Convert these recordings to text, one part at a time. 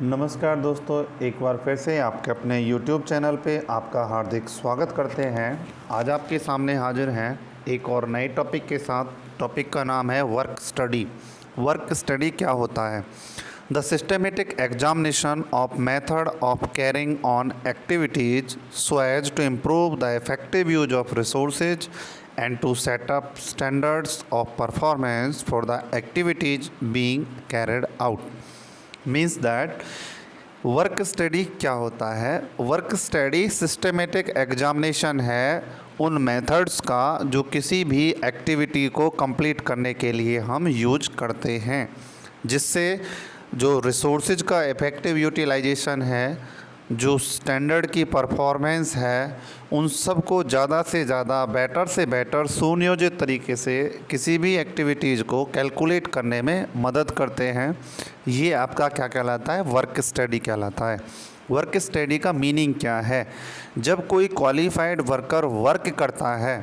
नमस्कार दोस्तों, एक बार फिर से आपके अपने YouTube चैनल पे आपका हार्दिक स्वागत करते हैं। आज आपके सामने हाजिर हैं एक और नए टॉपिक के साथ। टॉपिक का नाम है वर्क स्टडी। वर्क स्टडी क्या होता है? The systematic examination of method of carrying on activities so as to improve the effective use of resources and to set up standards of performance for the activities being carried out। Means that work study क्या होता है? Work study systematic examination है उन methods का जो किसी भी activity को कंप्लीट करने के लिए हम यूज करते हैं, जिससे जो रिसोर्सेज का इफ़ेक्टिव यूटिलाइजेशन है, जो स्टैंडर्ड की परफॉर्मेंस है, उन सब को ज़्यादा से ज़्यादा बेटर से बेटर सुनियोजित तरीके से किसी भी एक्टिविटीज़ को कैलकुलेट करने में मदद करते हैं। ये आपका क्या कहलाता है? वर्क स्टडी कहलाता है। वर्क स्टडी का मीनिंग क्या है? जब कोई क्वालिफाइड वर्कर वर्क करता है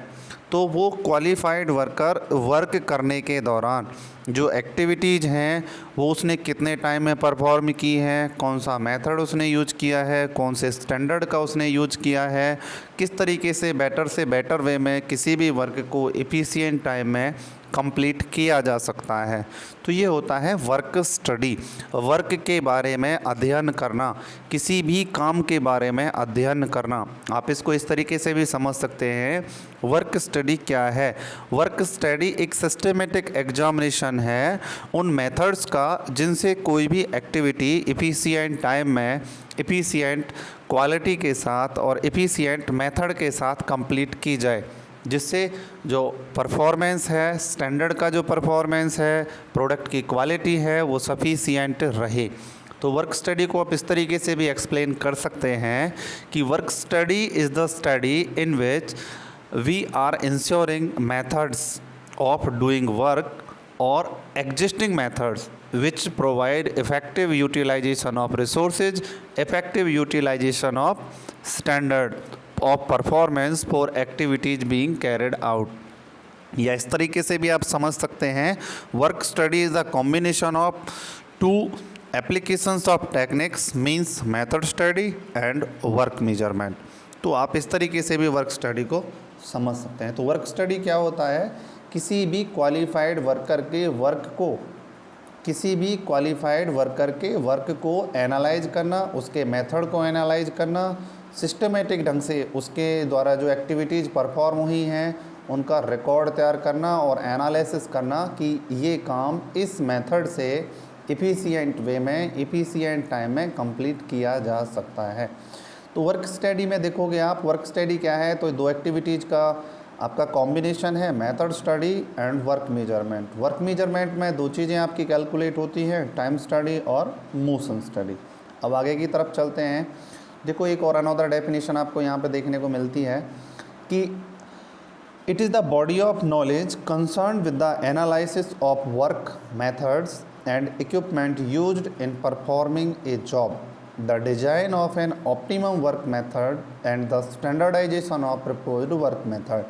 तो वो क्वालिफाइड वर्कर वर्क करने के दौरान जो एक्टिविटीज़ हैं वो उसने कितने टाइम में परफॉर्म की हैं, कौन सा मेथड उसने यूज किया है, कौन से स्टैंडर्ड का उसने यूज किया है, किस तरीके से बेटर वे में किसी भी वर्क को एफिशिएंट टाइम में कंप्लीट किया जा सकता है। तो ये होता है वर्क स्टडी। वर्क के बारे में अध्ययन करना, किसी भी काम के बारे में अध्ययन करना। आप इसको इस तरीके से भी समझ सकते हैं, वर्क स्टडी क्या है? वर्क स्टडी एक सिस्टमेटिक एग्जामिनेशन है उन मेथड्स का जिनसे कोई भी एक्टिविटी एफिशिएंट टाइम में, एफिशिएंट क्वालिटी के साथ और एफिशिएंट मेथड के साथ कंप्लीट की जाए, जिससे जो परफॉर्मेंस है, स्टैंडर्ड का जो परफॉर्मेंस है, प्रोडक्ट की क्वालिटी है, वो सफिशिएंट रहे। तो वर्क स्टडी को आप इस तरीके से भी एक्सप्लेन कर सकते हैं कि work study is the study in which we are insuring methods of doing work और existing methods which provide effective utilization of resources, effective utilization of standard of performance for activities being carried out। या इस तरीके से भी आप समझ सकते हैं, work study is a combination of two applications of techniques, means method study and work measurement. तो आप इस तरीके से भी वर्क स्टडी को समझ सकते हैं। तो वर्क स्टडी क्या होता है? किसी भी क्वालिफाइड वर्कर के वर्क को, किसी भी क्वालिफाइड वर्कर के वर्क को एनालाइज करना, उसके मेथड को एनालाइज करना, सिस्टमेटिक ढंग से उसके द्वारा जो एक्टिविटीज़ परफॉर्म हुई हैं उनका रिकॉर्ड तैयार करना और एनालिसिस करना कि ये काम इस मेथड से एफिशिएंट वे में, एफिशिएंट टाइम में कंप्लीट किया जा सकता है। तो वर्क स्टडी में देखोगे आप, वर्क स्टडी क्या है? तो दो एक्टिविटीज़ का आपका कॉम्बिनेशन है, method study and work measurement. Work measurement में दो चीज़ें आपकी कैलकुलेट होती हैं, टाइम स्टडी और मोशन स्टडी। अब आगे की तरफ चलते हैं। देखो, एक और अनदर डेफिनेशन आपको यहाँ पे देखने को मिलती है कि it is the body of knowledge concern with the analysis of work methods and equipment used in performing a job, the design of an optimum work method and the standardisation of proposed work method.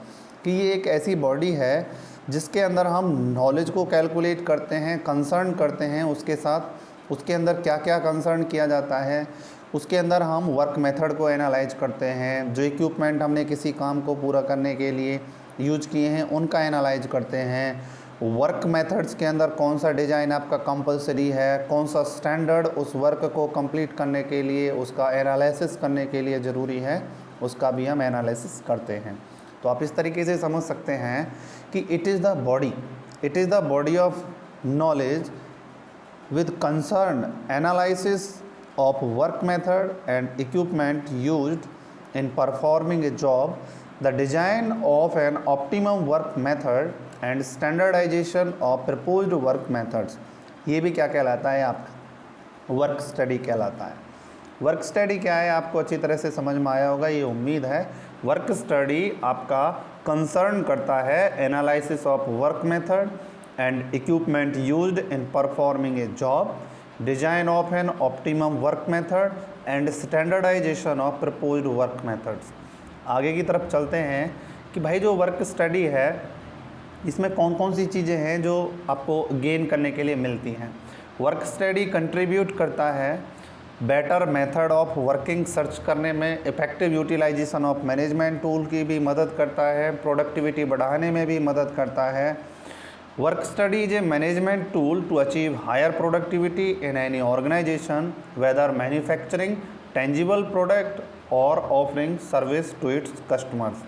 कि ये एक ऐसी body है जिसके अंदर हम knowledge को calculate करते हैं, कंसर्न करते हैं उसके साथ, उसके अंदर क्या क्या कंसर्न किया जाता है, उसके अंदर हम वर्क मेथड को एनालाइज करते हैं, जो इक्विपमेंट हमने किसी काम को पूरा करने के लिए यूज किए हैं उनका एनालाइज करते हैं, वर्क मेथड्स के अंदर कौन सा डिज़ाइन आपका कंपलसरी है, कौन सा स्टैंडर्ड उस वर्क को कंप्लीट करने के लिए, उसका एनालिसिस करने के लिए ज़रूरी है, उसका भी हम एनालिसिस करते हैं। तो आप इस तरीके से समझ सकते हैं कि it is the body of knowledge with concern analysis of work method and equipment used in performing a job, the design of an optimum work method and standardization of proposed work methods। ये भी क्या कहलाता है? आपका work study कहलाता है। Work study क्या है आपको अच्छी तरह से समझ में आया होगा, ये उम्मीद है। वर्क स्टडी आपका कंसर्न करता है analysis of work method and equipment used in performing a job, design of an optimum work method and standardisation of proposed work methods. आगे की तरफ चलते हैं कि भाई जो वर्क स्टडी है इसमें कौन कौन सी चीज़ें हैं जो आपको गेन करने के लिए मिलती हैं। वर्क स्टडी कंट्रीब्यूट करता है better method of working search करने में, effective utilisation of management tool की भी मदद करता है, प्रोडक्टिविटी बढ़ाने में भी मदद करता है। Work study is a management tool to achieve higher productivity in any organization whether manufacturing tangible product और offering service to its customers.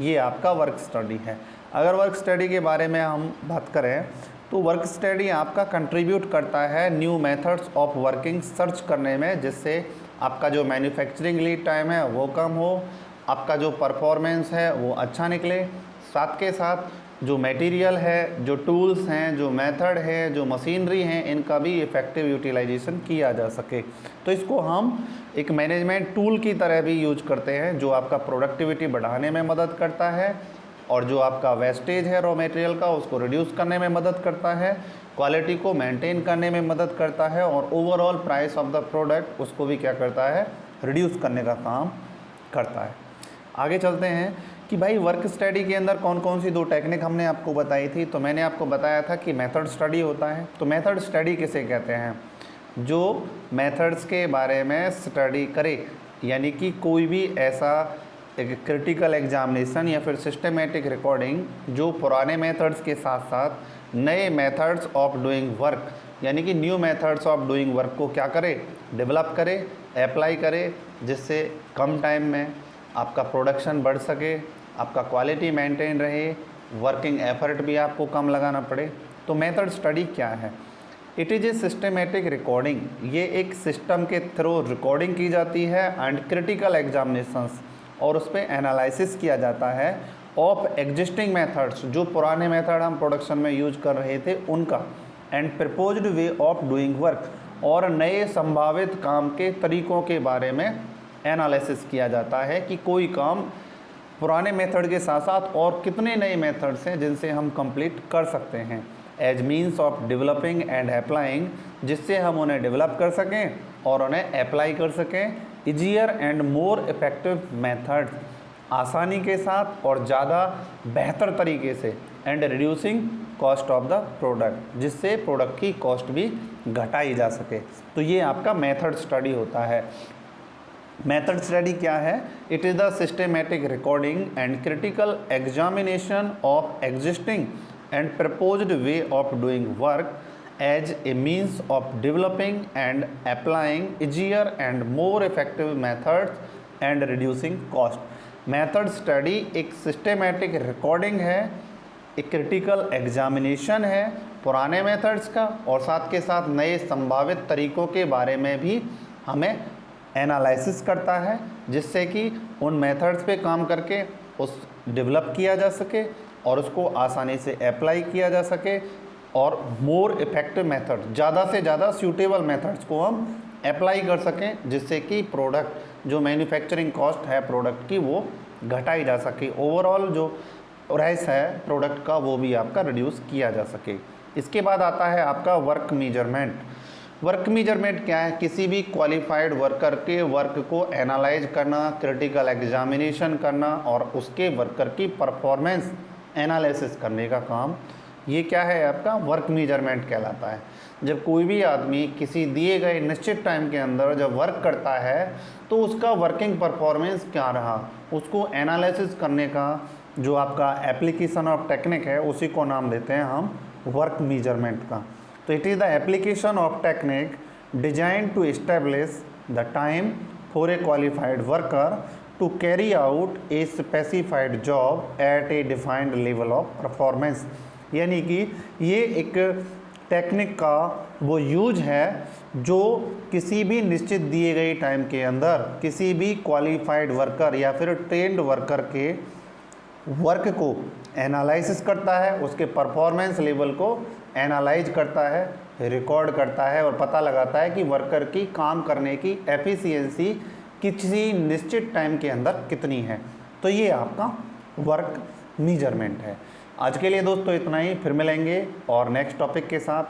ये आपका वर्क स्टडी है। अगर वर्क स्टडी के बारे में हम बात करें तो वर्क स्टडी आपका कंट्रीब्यूट करता है new methods of working search करने में, जिससे आपका जो मैन्युफैक्चरिंग लीड टाइम है वो कम हो, आपका जो परफॉर्मेंस है वो अच्छा निकले, साथ के साथ जो मटेरियल है, जो टूल्स हैं, जो मेथड है, जो मशीनरी हैं, इनका भी इफ़ेक्टिव यूटिलाइजेशन किया जा सके। तो इसको हम एक मैनेजमेंट टूल की तरह भी यूज करते हैं, जो आपका प्रोडक्टिविटी बढ़ाने में मदद करता है और जो आपका वेस्टेज है रॉ मटेरियल का उसको रिड्यूस करने में मदद करता है, क्वालिटी को मेंटेन करने में मदद करता है और overall price of the product उसको भी क्या करता है, रिड्यूस करने का काम करता है। आगे चलते हैं कि भाई वर्क स्टडी के अंदर कौन कौन सी दो टेक्निक हमने आपको बताई थी। तो मैंने आपको बताया था कि मेथड स्टडी होता है। तो मेथड स्टडी किसे कहते हैं? जो मेथड्स के बारे में स्टडी करे, यानी कि कोई भी ऐसा एक क्रिटिकल एग्जामिनेशन या फिर सिस्टमेटिक रिकॉर्डिंग जो पुराने मेथड्स के साथ साथ नए मेथड्स ऑफ डूइंग वर्क, यानी कि new methods of doing work को क्या करे, डेवलप करे, अप्लाई करे, जिससे कम टाइम में आपका प्रोडक्शन बढ़ सके, आपका क्वालिटी मेंटेन रहे, वर्किंग एफर्ट भी आपको कम लगाना पड़े। तो मेथड स्टडी क्या है? It is a systematic recording. ये एक सिस्टम के थ्रू रिकॉर्डिंग की जाती है एंड क्रिटिकल एग्जामिनेशंस, और उस पर एनालिसिस किया जाता है ऑफ एग्जिस्टिंग मेथड्स, जो पुराने मेथड हम प्रोडक्शन में यूज कर रहे थे उनका, and proposed way of doing work, और नए संभावित काम के तरीक़ों के बारे में एनालिसिस किया जाता है कि कोई काम पुराने मेथड के साथ साथ और कितने नए मेथड्स हैं जिनसे हम कंप्लीट कर सकते हैं, as means of developing and applying, जिससे हम उन्हें डेवलप कर सकें और उन्हें अप्लाई कर सकें। Easier and more effective method, आसानी के साथ और ज़्यादा बेहतर तरीके से, and reducing cost of the product, जिससे प्रोडक्ट की कॉस्ट भी घटाई जा सके। तो ये आपका मेथड स्टडी होता है। मेथड स्टडी क्या है? It is the systematic recording and critical examination of existing and proposed way of doing work as a means of developing and applying easier and more effective methods and reducing cost. Method study एक systematic recording है, एक critical examination है पुराने methods का, और साथ के साथ नए संभावित तरीक़ों के बारे में भी हमें एनालिसिस करता है, जिससे कि उन मेथड्स पे काम करके उस डेवलप किया जा सके और उसको आसानी से अप्लाई किया जा सके, और मोर इफ़ेक्टिव मेथड, ज़्यादा से ज़्यादा सूटेबल मेथड्स को हम अप्लाई कर सकें, जिससे कि प्रोडक्ट जो मैन्युफैक्चरिंग कॉस्ट है प्रोडक्ट की वो घटाई जा सके, ओवरऑल जो प्राइस है प्रोडक्ट का वो भी आपका रिड्यूस किया जा सके। इसके बाद आता है आपका वर्क मेजरमेंट। वर्क मेजरमेंट क्या है? किसी भी क्वालिफाइड वर्कर के वर्क को एनालाइज करना, क्रिटिकल एग्जामिनेशन करना और उसके वर्कर की परफॉर्मेंस एनालिसिस करने का काम, ये क्या है आपका वर्क मेजरमेंट कहलाता है। जब कोई भी आदमी किसी दिए गए निश्चित टाइम के अंदर जब वर्क करता है तो उसका वर्किंग परफॉर्मेंस क्या रहा, उसको एनालिसिस करने का जो आपका एप्लीकेशन ऑफ टेक्निक है उसी को नाम देते हैं हम वर्क मेजरमेंट का। तो it is the application of technique design to establish the time for a qualified worker to carry out a specified job at a defined level of performance. यानी कि ये एक टेक्निक का वो यूज है जो किसी भी निश्चित दिए गए टाइम के अंदर किसी भी क्वालिफाइड वर्कर या फिर ट्रेंड वर्कर के वर्क को एनालिसिस करता है, उसके परफॉर्मेंस लेवल को एनालाइज करता है, रिकॉर्ड करता है और पता लगाता है कि वर्कर की काम करने की एफिशिएंसी किसी निश्चित टाइम के अंदर कितनी है। तो ये आपका वर्क मेजरमेंट है। आज के लिए दोस्तों इतना ही, फिर मिलेंगे और नेक्स्ट टॉपिक के साथ।